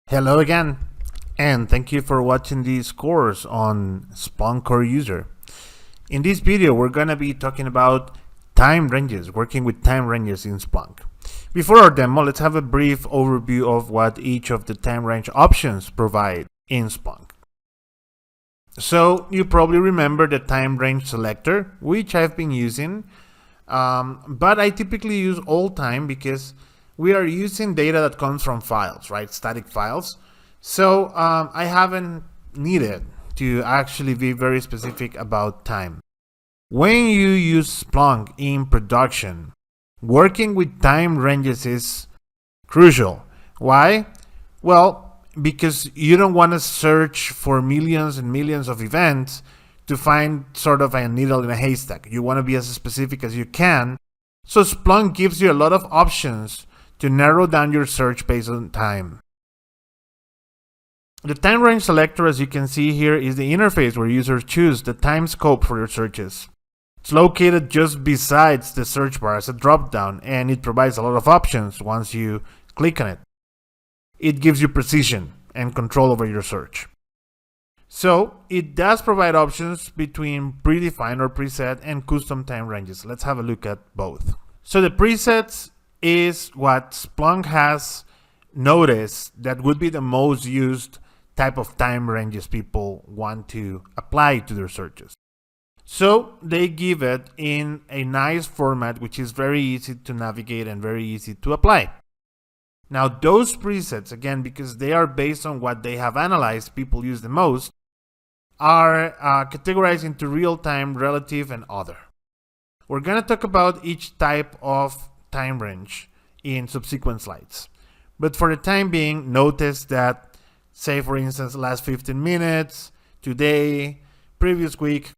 Hello again, and thank you for watching this course on Splunk Core User. In this video, we're going to be talking about time ranges, working with time ranges in Splunk. Before our demo, let's have a brief overview of what each of the time range options provide in Splunk. So you probably remember the time range selector, which I've been using, but I typically use all time because we are using data that comes from files, right? Static files. So I haven't needed to actually be very specific about time. When you use Splunk in production, working with time ranges is crucial. Why? Well, because you don't want to search for millions and millions of events to find sort of a needle in a haystack. You want to be as specific as you can. So Splunk gives you a lot of options to narrow down your search based on time. The time range selector, as you can see here, is the interface where users choose the time scope for their searches. It's located just besides the search bar as a drop-down, and it provides a lot of options once you click on it. It gives you precision and control over your search. So it does provide options between predefined or preset and custom time ranges. Let's have a look at both. So the presets is what Splunk has noticed that would be the most used type of time ranges people want to apply to their searches. So they give it in a nice format which is very easy to navigate and very easy to apply. Now those presets, again, because they are based on what they have analyzed people use the most, are categorized into real-time, relative, and other. We're going to talk about each type of time range in subsequent slides. But for the time being, notice that, say for instance, last 15 minutes, today, previous week,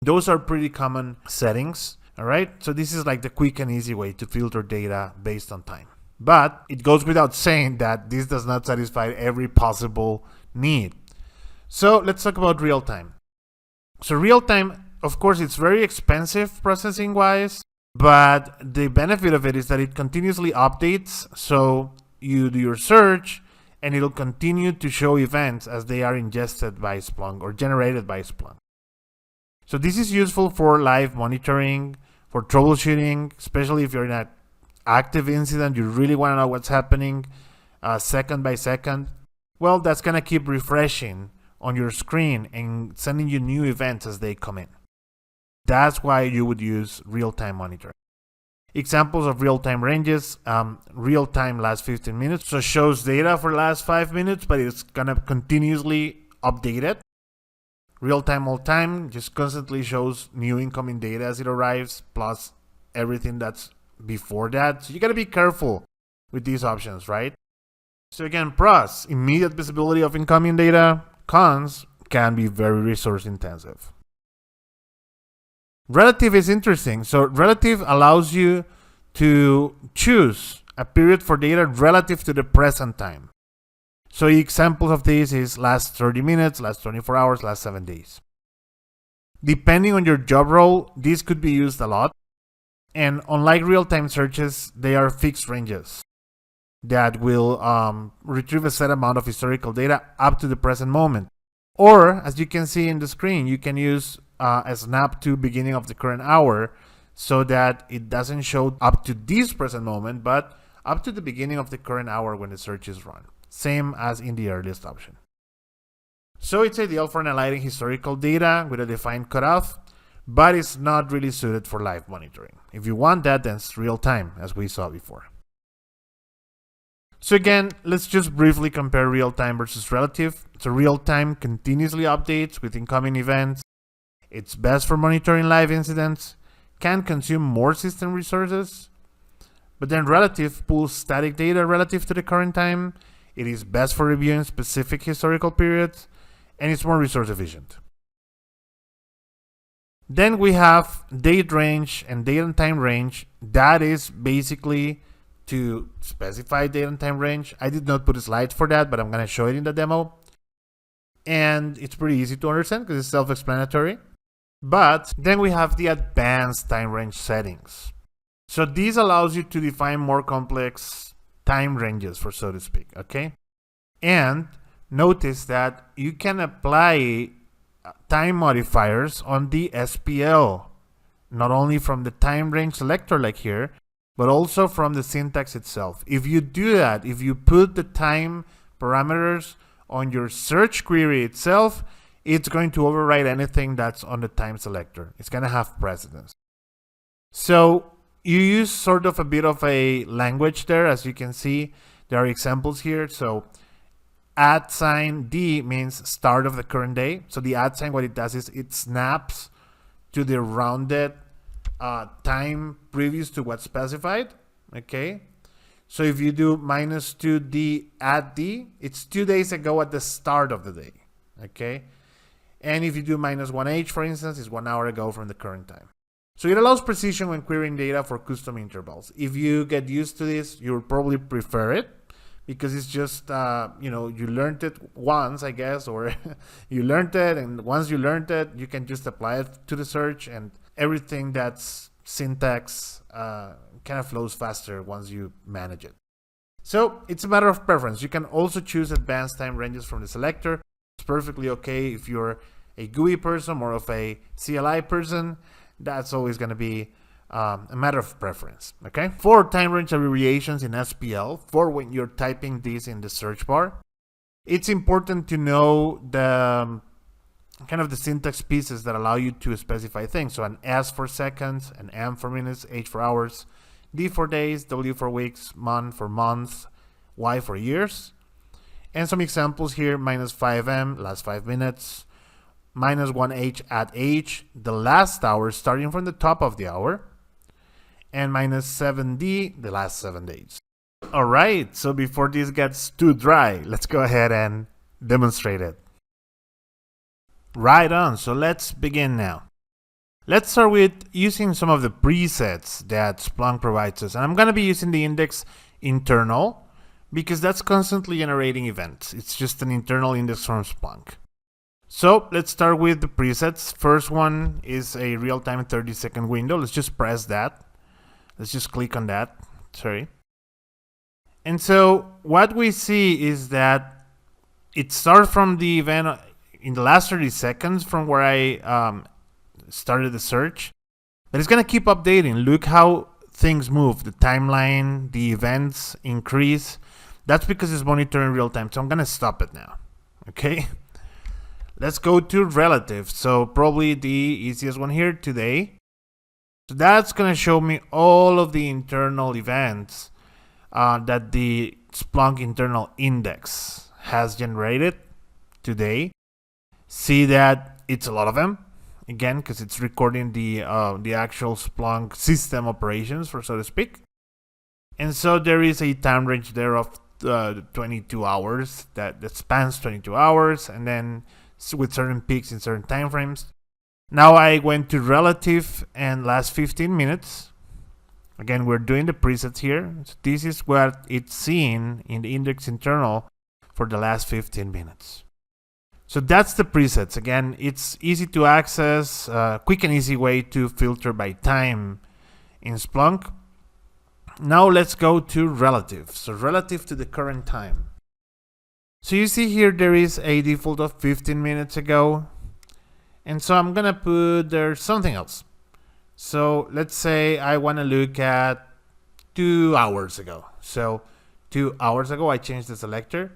those are pretty common settings, all right? So this is like the quick and easy way to filter data based on time. But it goes without saying that this does not satisfy every possible need. So let's talk about real time. So real time, of course, it's very expensive processing wise, but the benefit of it is that it continuously updates. So you do your search and it'll continue to show events as they are ingested by Splunk or generated by Splunk. So this is useful for live monitoring, for troubleshooting, especially if you're in an active incident, you really want to know what's happening second by second. Well, that's going to keep refreshing on your screen and sending you new events as they come in. That's why you would use real-time monitoring. Examples of real-time ranges, real-time last 15 minutes. So shows data for last 5 minutes, but it's going to continuously update it. Real-time all time just constantly shows new incoming data as it arrives, plus everything that's before that. So you got to be careful with these options, right? So again, pros, immediate visibility of incoming data. Cons, can be very resource intensive. Relative is interesting. So relative allows you to choose a period for data relative to the present time. So examples of this is last 30 minutes, last 24 hours, last 7 days. Depending on your job role, this could be used a lot. And unlike real-time searches, they are fixed ranges that will retrieve a set amount of historical data up to the present moment. Or, as you can see in the screen, you can use a snap to beginning of the current hour so that it doesn't show up to this present moment, but up to the beginning of the current hour when the search is run. Same as in the earliest option. So it's ideal for analyzing historical data with a defined cutoff, but it's not really suited for live monitoring. If you want that, then it's real time, as we saw before. So again, let's just briefly compare real time versus relative. So real time continuously updates with incoming events. It's best for monitoring live incidents, can consume more system resources, but then relative pulls static data relative to the current time. It is best for reviewing specific historical periods, and it's more resource efficient. Then we have date range and date and time range. That is basically to specify date and time range. I did not put a slide for that, but I'm going to show it in the demo. And it's pretty easy to understand because it's self-explanatory. But then we have the advanced time range settings. So this allows you to define more complex time ranges, for so to speak, okay? And notice that you can apply time modifiers on the SPL, not only from the time range selector like here, but also from the syntax itself. If you do that, if you put the time parameters on your search query itself, it's going to override anything that's on the time selector. It's going to have precedence. So you use sort of a bit of a language there. As you can see, there are examples here. So @D means start of the current day. So the @, what it does is it snaps to the rounded time previous to what's specified. Okay. So if you do -2D @D, it's 2 days ago at the start of the day. Okay. And if you do -1H, for instance, it's 1 hour ago from the current time. So it allows precision when querying data for custom intervals. If you get used to this, you'll probably prefer it, because it's just, you learned it once, I guess, or you learned it, and once you learned it, you can just apply it to the search, and everything that's syntax kind of flows faster once you manage it. So it's a matter of preference. You can also choose advanced time ranges from the selector. It's perfectly okay if you're a GUI person, more of a CLI person. That's always going to be a matter of preference. Okay. For time range abbreviations in SPL, for when you're typing these in the search bar, it's important to know the kind of the syntax pieces that allow you to specify things. So an S for seconds, an M for minutes, H for hours, D for days, W for weeks, month for months, Y for years. And some examples here: -5M, last 5 minutes, -1H @H, the last hour starting from the top of the hour, and -7D, the last 7 days. All right, so before this gets too dry, let's go ahead and demonstrate it. Right on, so let's begin now. Let's start with using some of the presets that Splunk provides us. And I'm going to be using the index internal, because that's constantly generating events. It's just an internal index from Splunk. So let's start with the presets. First one is a real-time 30-second window. Let's just press that. Let's just click on that. Sorry. And so what we see is that it starts from the event in the last 30 seconds from where I started the search. But it's going to keep updating. Look how things move. The timeline, the events increase. That's because it's monitoring real time. So I'm going to stop it now. Okay. Let's go to relative. So probably the easiest one here, today. So that's going to show me all of the internal events that the Splunk internal index has generated today. See that it's a lot of them. Again, because it's recording the actual Splunk system operations, for so to speak. And so there is a time range there of 22 hours that spans 22 hours, and then with certain peaks in certain time frames. Now I went to relative and last 15 minutes. Again, we're doing the presets here. So this is what it's seeing in the index internal for the last 15 minutes. So that's the presets. Again, it's easy to access, quick and easy way to filter by time in Splunk. Now let's go to relative. So relative to the current time. So you see here there is a default of 15 minutes ago. And so I'm going to put there something else. So let's say I want to look at 2 hours ago. So 2 hours ago, I changed the selector.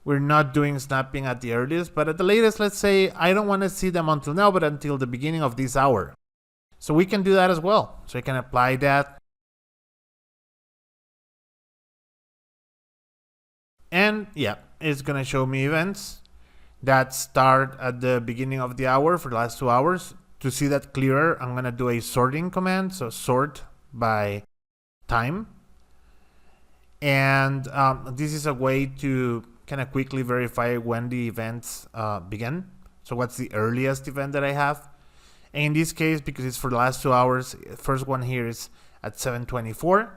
We're not doing snapping at the earliest, but at the latest, let's say I don't want to see them until now, but until the beginning of this hour. So we can do that as well. So I can apply that. And yeah, it's going to show me events that start at the beginning of the hour for the last 2 hours. To see that clearer, I'm going to do a sorting command. So sort by time. And this is a way to kind of quickly verify when the events begin. So what's the earliest event that I have? And in this case, because it's for the last 2 hours, first one here is at 7:24,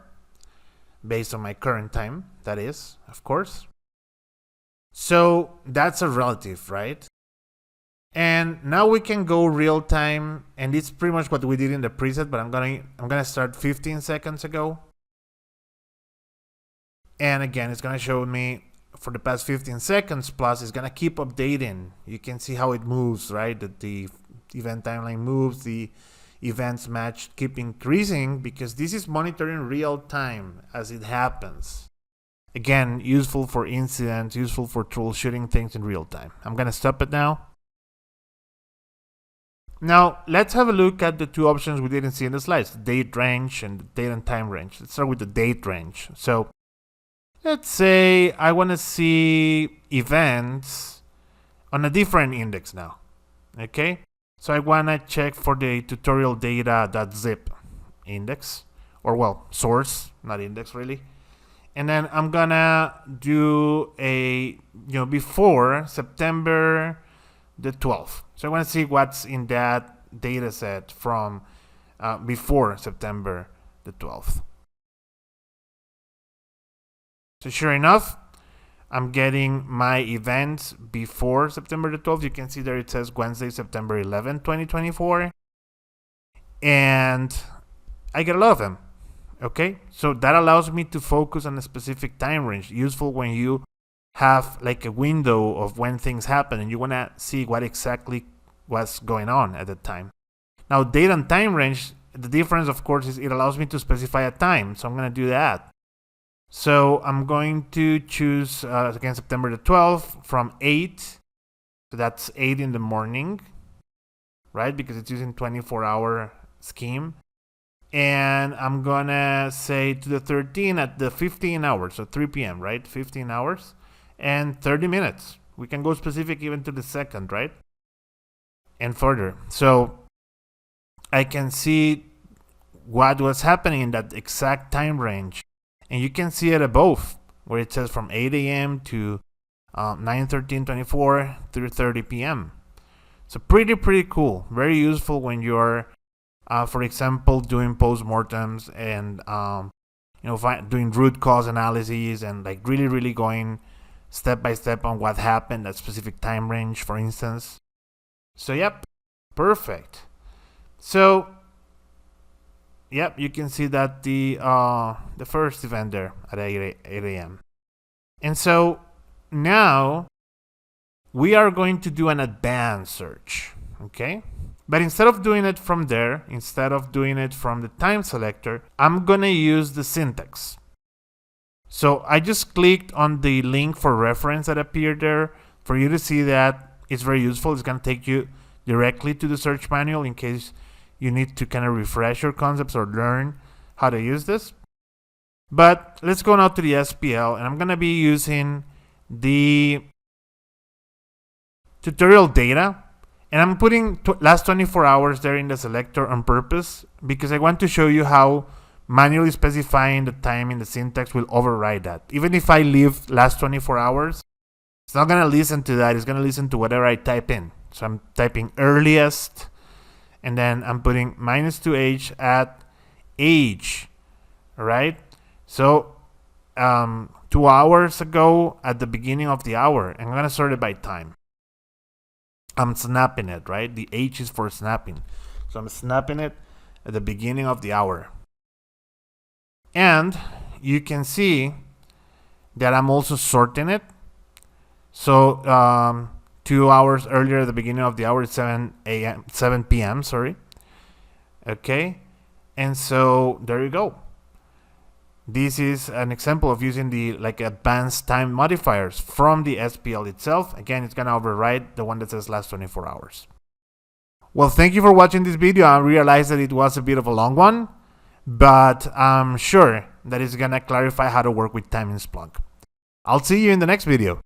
based on my current time, that is, of course. So that's a relative, right? And now we can go real time, and it's pretty much what we did in the preset, but I'm gonna start 15 seconds ago. And again, it's gonna show me for the past 15 seconds plus is gonna keep updating. You can see how it moves, right? That the event timeline moves, the events match keep increasing because this is monitoring real time as it happens. Again, useful for incidents, useful for troubleshooting things in real time. I'm gonna stop it now. Now, let's have a look at the two options we didn't see in the slides, the date range and the date and time range. Let's start with the date range. So, let's say I want to see events on a different index now, okay? So I want to check for the tutorial data.zip index, or well, source, not index really. And then I'm gonna do a, before September the 12th. So I want to see what's in that data set from before September the 12th. So sure enough, I'm getting my events before September the 12th. You can see there it says Wednesday, September 11, 2024. And I get a lot of them. Okay, so that allows me to focus on a specific time range. Useful when you have like a window of when things happen and you want to see what exactly was going on at the time. Now, date and time range, the difference, of course, is it allows me to specify a time. So I'm going to do that. So I'm going to choose, again, September the 12th from 8. So that's 8 in the morning, right? Because it's using 24-hour scheme. And I'm going to say to the 13 at the 15 hours, so 3 p.m., right? 15 hours and 30 minutes. We can go specific even to the second, right? And further. So I can see what was happening in that exact time range. And you can see it above, where it says from 8 a.m. to 9:13:24 through 30 p.m. So pretty cool. Very useful when you're, for example, doing postmortems and doing root cause analyses and like really going step by step on what happened at specific time range, for instance. So yep, perfect. So yep, you can see that the first event there at 8 a.m. And so now we are going to do an advanced search, okay? But instead of doing it from there, instead of doing it from the time selector, I'm gonna use the syntax. So I just clicked on the link for reference that appeared there for you to see that it's very useful. It's gonna take you directly to the search manual in case you need to kind of refresh your concepts or learn how to use this. But let's go now to the SPL, and I'm gonna be using the tutorial data, and I'm putting last 24 hours there in the selector on purpose because I want to show you how manually specifying the time in the syntax will override that. Even if I leave last 24 hours, it's not gonna listen to that. It's gonna listen to whatever I type in. So I'm typing earliest, and then I'm putting -2h at age, all right? So 2 hours ago at the beginning of the hour, and I'm gonna sort it by time. I'm snapping it, right? The H is for snapping. So I'm snapping it at the beginning of the hour. And you can see that I'm also sorting it. So 2 hours earlier at the beginning of the hour is 7 p.m. Sorry. Okay. And so there you go. This is an example of using the advanced time modifiers from the SPL itself. Again, it's gonna override the one that says last 24 hours. Well, thank you for watching this video. I realized that it was a bit of a long one, but I'm sure that it's gonna clarify how to work with time in Splunk. I'll see you in the next video.